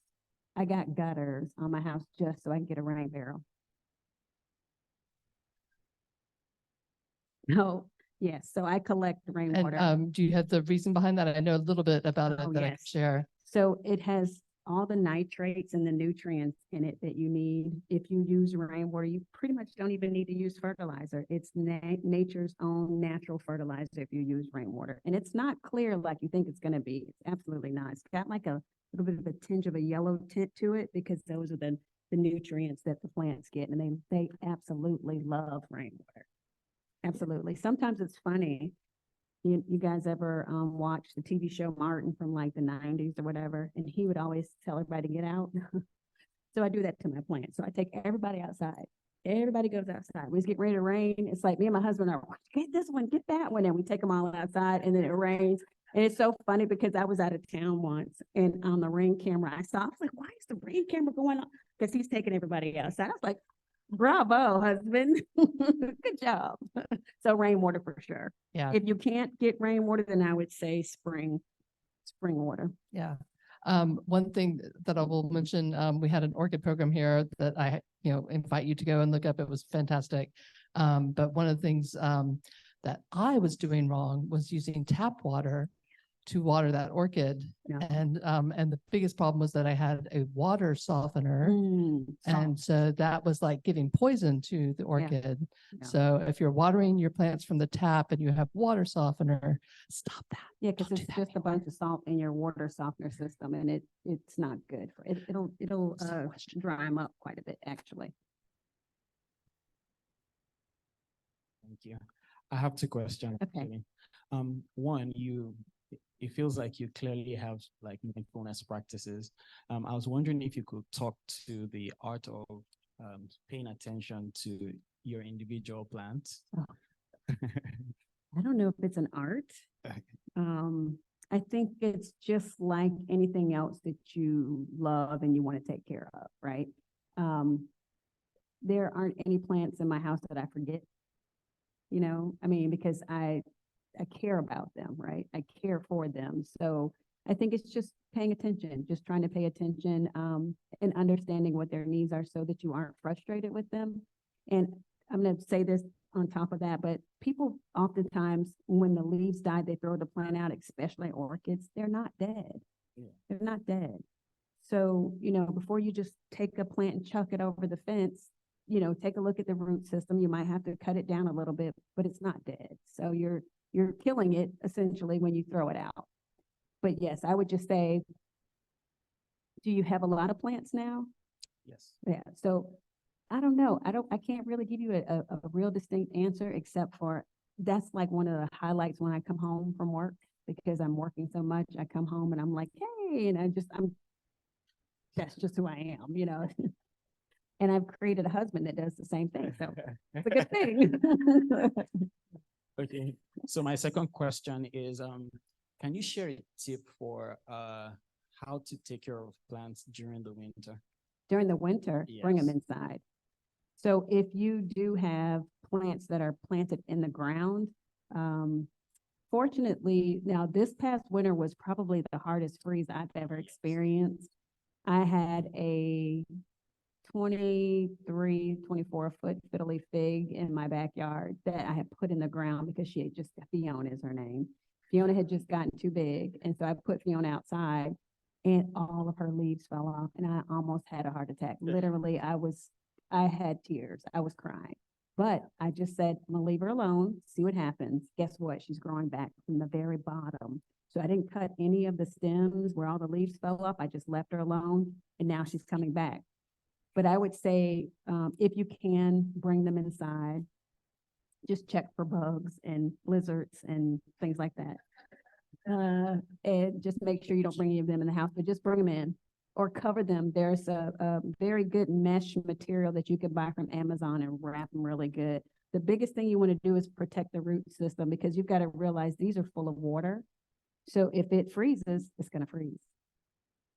I got gutters on my house just so I can get a rain barrel. No, yes, so I collect rainwater. And do you have the reason behind that? I know a little bit about it Oh, that I can yes. share. So it has all the nitrates and the nutrients in it that you need. If you use rainwater, you pretty much don't even need to use fertilizer. It's nature's own natural fertilizer if you use rainwater. And it's not clear like you think it's going to be. It's absolutely not. It's got like a little bit of a tinge of a yellow tint to it because those are the nutrients that the plants get. And they absolutely love rainwater. Absolutely. Sometimes it's funny. You guys ever watch the TV show Martin from like the 90s or whatever? And he would always tell everybody to get out. So I do that to my plants. So I take everybody outside. Everybody goes outside. We just get ready to rain. It's like me and my husband are, get this one, get that one. And we take them all outside and then it rains. And it's so funny because I was out of town once and on the rain camera, I was like, why is the rain camera going on? Because he's taking everybody outside. I was like, bravo, husband. Good job. So rainwater for sure. Yeah. If you can't get rainwater, then I would say spring water. Yeah. One thing that I will mention, we had an orchid program here that I, invite you to go and look up. It was fantastic. But one of the things that I was doing wrong was using tap water to water that orchid. Yeah. And the biggest problem was that I had a water softener. And so that was like giving poison to the orchid. Yeah. So if you're watering your plants from the tap and you have water softener, stop that. Yeah, because Don't do it's that just a bunch of salt in your water softener system, and it's not good for it. It'll dry them up quite a bit, actually. Thank you. I have two questions. Okay. Actually. One, it feels like you clearly have like mindfulness practices. I was wondering if you could talk to the art of paying attention to your individual plants. Oh. I don't know if it's an art. I think it's just like anything else that you love and you want to take care of, right? There aren't any plants in my house that I forget, because I care about them, right? I care for them. So I think it's just paying attention, just trying to pay attention and understanding what their needs are so that you aren't frustrated with them. And I'm going to say this on top of that, but people oftentimes, when the leaves die, they throw the plant out, especially orchids. They're not dead. Yeah. They're not dead. So, before you just take a plant and chuck it over the fence, take a look at the root system. You might have to cut it down a little bit, but it's not dead. So you're killing it essentially when you throw it out. But yes, I would just say, do you have a lot of plants now? Yes. Yeah. So I don't know. I can't really give you a real distinct answer, except for that's like one of the highlights when I come home from work. because I'm working so much. I come home and I'm like, hey, and that's just who I am, you know. And I've created a husband that does the same thing. So it's a good thing. Okay, so my second question is, can you share a tip for how to take care of plants during the winter? During the winter, bring them Yes. inside. So if you do have plants that are planted in the ground, fortunately, now this past winter was probably the hardest freeze I've ever experienced. I had a 23, 24-foot fiddly fig in my backyard that I had put in the ground because she had just, Fiona is her name. Fiona had just gotten too big. And so I put Fiona outside and all of her leaves fell off and I almost had a heart attack. Literally, I had tears. I was crying. But I just said, I'm gonna leave her alone, see what happens. Guess what? She's growing back from the very bottom. So I didn't cut any of the stems where all the leaves fell off. I just left her alone and now she's coming back. But I would say, if you can bring them inside, just check for bugs and lizards and things like that. And just make sure you don't bring any of them in the house, but just bring them in or cover them. There's a very good mesh material that you can buy from Amazon and wrap them really good. The biggest thing you want to do is protect the root system because you've got to realize these are full of water. So if it freezes, it's going to freeze.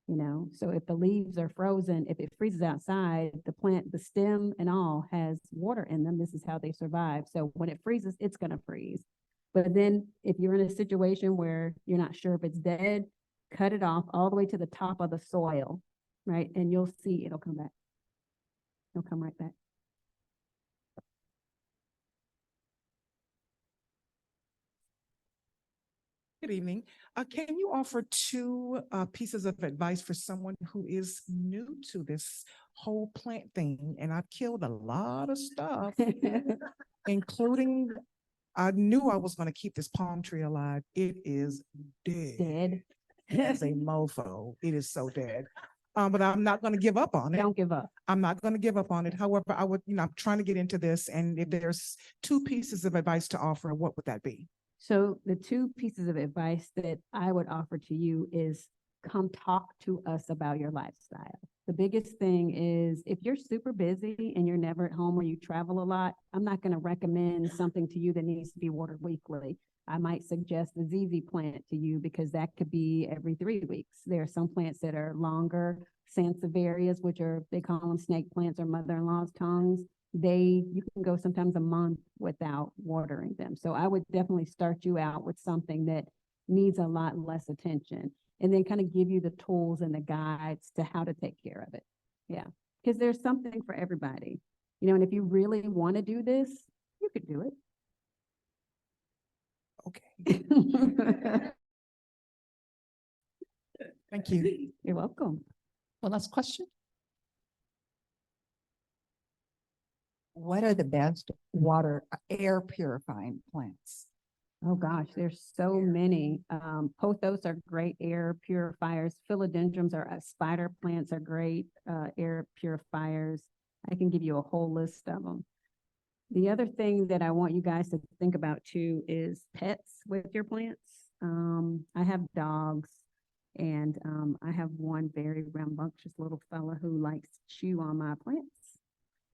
You know, so if the leaves are frozen, if it freezes outside, the plant, the stem and all has water in them. This is how they survive. So when it freezes, it's going to freeze. But then if you're in a situation where you're not sure if it's dead, cut it off all the way to the top of the soil, right? And you'll see it'll come back. It'll come right back. Good evening. Can you offer two pieces of advice for someone who is new to this whole plant thing? And I've killed a lot of stuff, including, I knew I was going to keep this palm tree alive. It is dead Dead. as a mofo. It is so dead. But I'm not going to give up on it. Don't give up. I'm not going to give up on it. However, I would, I'm trying to get into this. And if there's two pieces of advice to offer, what would that be? So the two pieces of advice that I would offer to you is come talk to us about your lifestyle. The biggest thing is if you're super busy and you're never at home or you travel a lot, I'm not going to recommend something to you that needs to be watered weekly. I might suggest a ZZ plant to you because that could be every 3 weeks. There are some plants that are longer, sansevierias, which are, they call them snake plants or mother-in-law's tongues. You can go sometimes a month without watering them. So I would definitely start you out with something that needs a lot less attention and then kind of give you the tools and the guides to how to take care of it. Yeah, because there's something for everybody, you know, and if you really want to do this, you could do Okay. it. Thank you. You're welcome. One last question. What are the best air purifying plants? Oh gosh, there's so many. Pothos are great air purifiers. Philodendrons are spider plants are great air purifiers. I can give you a whole list of them. The other thing that I want you guys to think about too is pets with your plants. I have dogs and I have one very rambunctious little fella who likes to chew on my plants.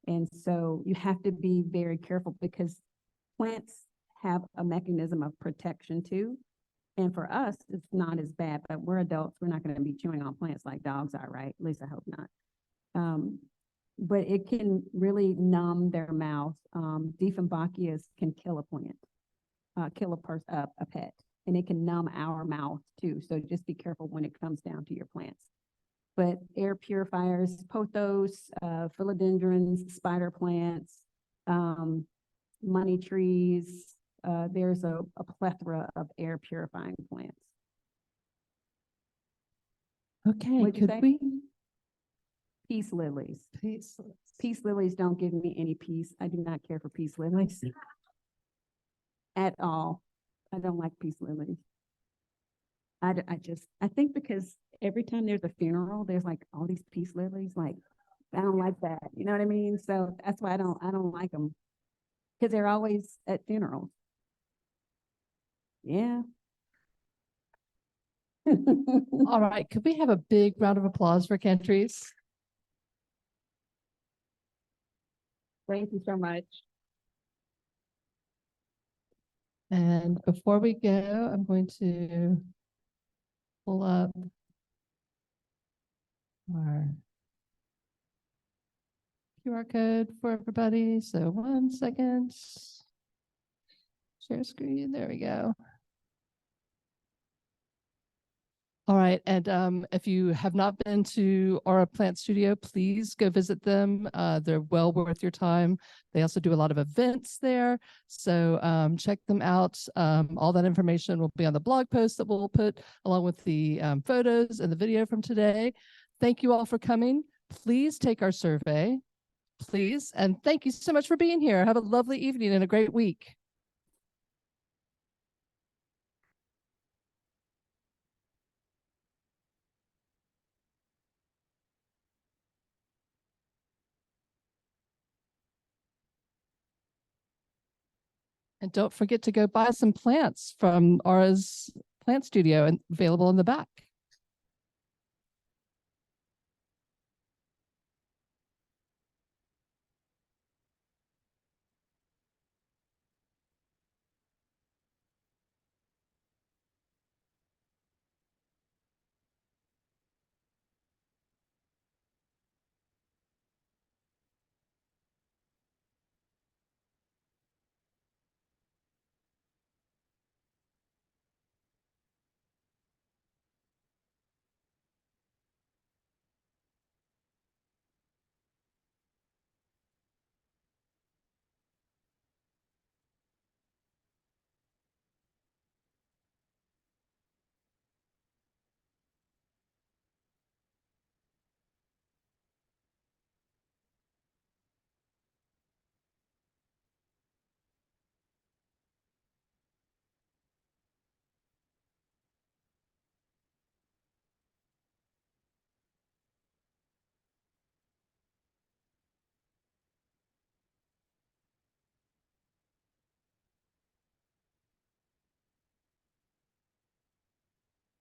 And so you have to be very careful because plants have a mechanism of protection too. And for us, it's not as bad, but we're adults. We're not going to be chewing on plants like dogs are, right? At least I hope not. But it can really numb their mouth. Dieffenbachias can kill a plant, kill a pet, and it can numb our mouth too. So just be careful when it comes down to your plants. But air purifiers, pothos, philodendrons, spider plants, money trees, there's a plethora of air purifying plants. Okay, What'd you could say? we? Peace lilies. Peace. Peace lilies don't give me any peace. I do not care for peace lilies at all. I don't like peace lilies. I think because every time there's a funeral, there's like all these peace lilies. Like, I don't like that. You know what I mean? So that's why I don't like them because they're always at funerals. Yeah. All right, could we have a big round of applause for Cantrece? Thank you so much. And before we go, I'm going to pull up our QR code for everybody. So 1 second. Share screen. There we go. All right. And if you have not been to Aura Plant Studio, please go visit them. They're well worth your time. They also do a lot of events there. So check them out. All that information will be on the blog post that we'll put along with the photos and the video from today. Thank you all for coming. Please take our survey, please. And thank you so much for being here. Have a lovely evening and a great week. And don't forget to go buy some plants from Aura's plant studio and available in the back.